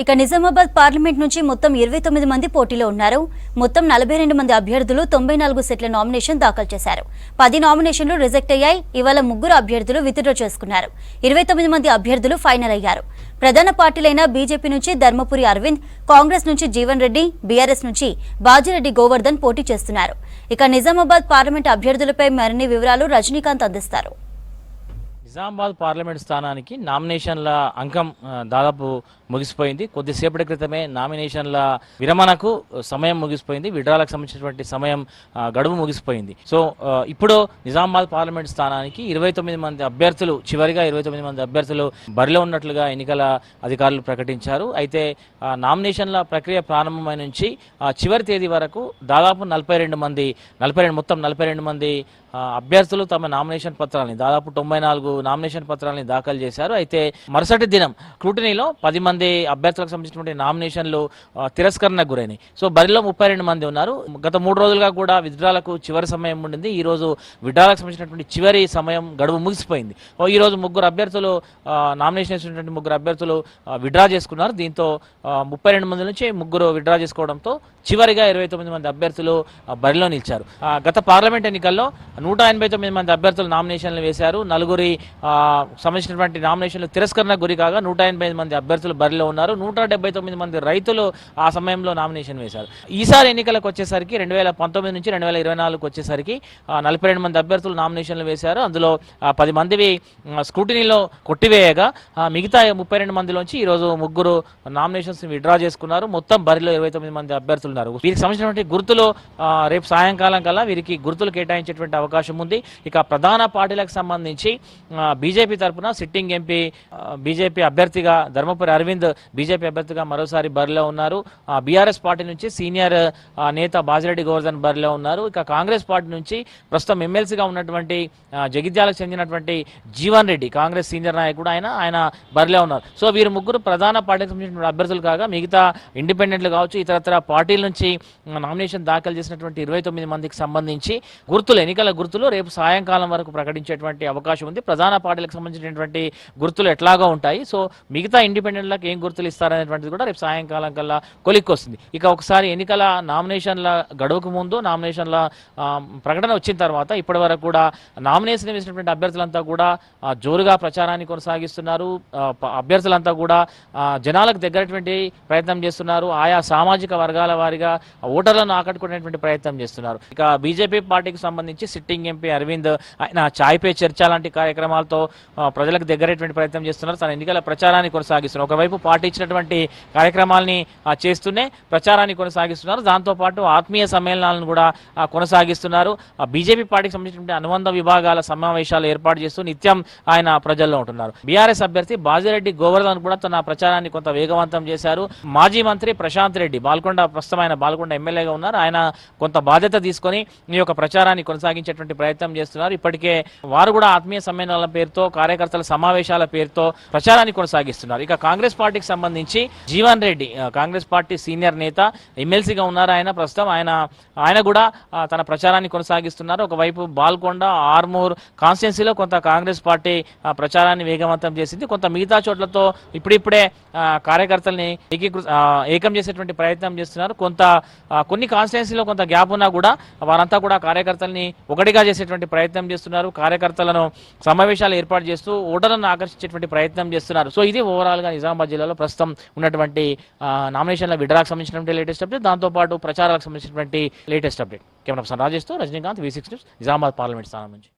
ఇక నిజామాబాద్ పార్లమెంట్ నుంచి మొత్తం 29 మంది పోటీలో ఉన్నారు. మొత్తం 42 మంది అభ్యర్థులు 94 సెట్ల నామినేషన్ దాఖలు చేశారు. 10 నామినేషన్లు రిజెక్ట్ అయ్యాయి. ఇవాళ 3 అభ్యర్థులు విత్డ్రా చేసుకున్నారు. 29 మంది అభ్యర్థులు ఫైనల్ అయ్యారు. ప్రధాన పార్టీలైన బీజేపీ నుంచి ధర్మపురి అరవింద్, కాంగ్రెస్ నుంచి జీవన్ రెడ్డి, బీఆర్ఎస్ నుంచి బాజిరెడ్డి గోవర్ధన్ పోటీ చేస్తున్నారు. ఇక నిజామాబాద్ పార్లమెంట్ అభ్యర్థులపై మరిన్ని వివరాలు రజనీకాంత్ అందిస్తారు. నిజామాబాద్ పార్లమెంట్ స్థానానికి నామినేషన్ల అంకం దాదాపు ముగిసిపోయింది. కొద్దిసేపటి క్రితమే నామినేషన్ల విరమణకు సమయం ముగిసిపోయింది. విడ్రాలకు సంబంధించినటువంటి సమయం గడువు ముగిసిపోయింది. సో ఇప్పుడు నిజామాబాద్ పార్లమెంట్ స్థానానికి 29 మంది అభ్యర్థులు, చివరిగా 29 మంది అభ్యర్థులు బరిలో ఉన్నట్లుగా ఎన్నికల అధికారులు ప్రకటించారు. అయితే నామినేషన్ల ప్రక్రియ ప్రారంభమైన నుంచి చివరి తేదీ వరకు దాదాపు 42 మంది అభ్యర్థులు తమ నామినేషన్ పత్రాలని, దాదాపు 94 నామినేషన్ పత్రాలని దాఖలు చేశారు. అయితే మరుసటి దినం స్క్రూటినీలో 10 మంది అభ్యర్థులకు సంబంధించినటువంటి నామినేషన్లు తిరస్కరణకు గురైనాయి. సో బరిలో 32 మంది ఉన్నారు. గత 3 రోజులుగా కూడా విత్డ్రాలకు చివరి సమయం ఉండింది. ఈ రోజు విత్డ్రాలకు సంబంధించినటువంటి చివరి సమయం గడువు ముగిసిపోయింది. ఈ రోజు 3 అభ్యర్థులు నామినేషన్ వేసినటువంటి 3 అభ్యర్థులు విత్డ్రా చేసుకున్నారు. దీంతో 32 మంది నుంచి 3 విత్డ్రా చేసుకోవడంతో చివరిగా 29 మంది అభ్యర్థులు బరిలో నిలిచారు. గత పార్లమెంట్ ఎన్నికల్లో 189 మంది అభ్యర్థులు నామినేషన్లు వేశారు. 4 సంబంధించినటువంటి నామినేషన్లు తిరస్కరణకు గురి కాగా 185 మంది అభ్యర్థులు బరిలో ఉన్నారు. 179 మంది రైతులు ఆ సమయంలో నామినేషన్ వేశారు. ఈసారి ఎన్నికలకు వచ్చేసరికి 2019 నుంచి 2024 వచ్చేసరికి 42 మంది అభ్యర్థులు నామినేషన్లు వేశారు. అందులో 10 మందివి స్క్రూటినీలో కొట్టివేయగా మిగతా 32 మందిలోంచి ఈరోజు 3 నామినేషన్స్ విత్డ్రా చేసుకున్నారు. మొత్తం బరిలో 29 మంది అభ్యర్థులు ఉన్నారు. వీరికి సంబంధించినటువంటి గుర్తులు రేపు సాయంకాలం కల్లా వీరికి గుర్తులు కేటాయించేటువంటి అవకాశం ఉంది. ఇక ప్రధాన పార్టీలకు సంబంధించి బీజేపీ తరఫున సిట్టింగ్ ఎంపీ బీజేపీ అభ్యర్థిగా ధర్మపురి అరవింద్ బీజేపీ అభ్యర్థిగా మరోసారి బరిలో ఉన్నారు. బీఆర్ఎస్ పార్టీ నుంచి సీనియర్ నేత బాజిరెడ్డి గోవర్ధన్ బరిలో ఉన్నారు. ఇక కాంగ్రెస్ పార్టీ నుంచి ప్రస్తుతం ఎమ్మెల్సీగా ఉన్నటువంటి జగిత్యాలకు చెందినటువంటి జీవన్ రెడ్డి, కాంగ్రెస్ సీనియర్ నాయకుడు, ఆయన బరిలో ఉన్నారు. సో వీరు 3 ప్రధాన పార్టీకి సంబంధించిన అభ్యర్థులు కాగా మిగతా ఇండిపెండెంట్లు కావచ్చు, ఇతరత్ర పార్టీల నుంచి నామినేషన్ దాఖలు చేసినటువంటి 29 మందికి సంబంధించి ఎన్నికల గుర్తులు రేపు సాయంకాలం వరకు ప్రకటించేటువంటి అవకాశం ఉంది. ప్రధాన పార్టీలకు సంబంధించినటువంటి గుర్తులు ఎట్లాగా ఉంటాయి, సో మిగతా ఇండిపెండెంట్లకు ఏం గుర్తులు ఇస్తారనేటువంటిది కూడా రేపు సాయంకాలం కల్లా కొలిక్కొస్తుంది. ఇక ఒకసారి ఎన్నికల నామినేషన్ల గడువుకు ముందు నామినేషన్ల ప్రకటన వచ్చిన తర్వాత ఇప్పటి వరకు కూడా నామినేషన్ వేసినటువంటి అభ్యర్థులంతా కూడా జోరుగా ప్రచారాన్ని కొనసాగిస్తున్నారు. అభ్యర్థులంతా కూడా జనాలకు దగ్గరటువంటి ప్రయత్నం చేస్తున్నారు. ఆయా సామాజిక వర్గాల వారిగా ఓటర్లను ఆకట్టుకునేటువంటి ప్రయత్నం చేస్తున్నారు. ఇక బీజేపీ పార్టీకి సంబంధించి సిట్టింగ్ ఎంపీ అరవింద్ ఆయన చాయ్ పే చర్చ లాంటి కార్యక్రమాలతో ప్రజలకు దగ్గరేటువంటి ప్రయత్నం చేస్తున్నారు. తన ఎన్నికల ప్రచారాన్ని కొనసాగిస్తున్నారు. ఒకవైపు పార్టీ ఇచ్చినటువంటి కార్యక్రమాలని చేస్తూనే ప్రచారాన్ని కొనసాగిస్తున్నారు. దాంతోపాటు ఆత్మీయ సమ్మేళనాలను కూడా కొనసాగిస్తున్నారు. బీజేపీ పార్టీకి సంబంధించినటువంటి అనుబంధ విభాగాల సమావేశాలు ఏర్పాటు చేస్తూ నిత్యం ఆయన ప్రజల్లో ఉంటున్నారు. బీఆర్ఎస్ అభ్యర్థి బాజిరెడ్డి గోవర్ధన్ కూడా తన ప్రచారాన్ని కొంత వేగవంతం చేశారు. మాజీ మంత్రి ప్రశాంత్ రెడ్డి ప్రస్తుతం ఆయన బాల్కొండ ఎమ్మెల్యేగా ఉన్నారు. ఆయన కొంత బాధ్యత తీసుకొని ఈ యొక్క ప్రచారాన్ని కొనసాగించేటువంటి ప్రయత్నం చేస్తున్నారు. ఇప్పటికే వారు కూడా ఆత్మీయ సమ్మేళనాల పేరుతో, కార్యకర్తల సమావేశాల పేరుతో ప్రచారాన్ని కొనసాగిస్తున్నారు. ఇక కాంగ్రెస్ పార్టీకి సంబంధించి జీవన్ రెడ్డి, కాంగ్రెస్ పార్టీ సీనియర్ నేత, ఎమ్మెల్సీగా ఉన్నారు. ఆయన ప్రస్తుతం ఆయన కూడా తన ప్రచారాన్ని కొనసాగిస్తున్నారు. ఒకవైపు బాల్కొండ, ఆర్మూర్ కాన్స్టిట్యున్సీలో కొంత కాంగ్రెస్ పార్టీ ప్రచారాన్ని వేగవంతం చేసింది. కొంత మిగతా చోట్లతో ఇప్పుడిప్పుడే కార్యకర్తల్ని ఏకం చేసేటువంటి ప్రయత్నం చేస్తున్నారు. కొన్ని కాన్స్టిట్యున్సీలో కొంత గ్యాప్ ఉన్నా కూడా వారంతా కూడా కార్యకర్తల్ని ఒకటిగా చేసేటువంటి ప్రయత్నం చేస్తున్నారు. కార్యకర్తలను సమావేశాలు ఏర్పాటు చేస్తూ ఓటర్లను ఆకర్షించేటువంటి ప్రయత్నం చేస్తున్నారు. సో ఇది ఓవరాల్ గా నిజామాబాద్ జిల్లాలో ప్రస్తుతం ఉన్నటువంటి నామినేషన్ల విడ్రాకు సంబంధించినటువంటి లేటెస్ట్ అప్డేట్, దాంతోపాటు ప్రచారాలకు సంబంధించినటువంటి latest update. Camera person Rajesh తో Rajinikanth, V6 news, Nizamabad parliament స్థానం నుంచి.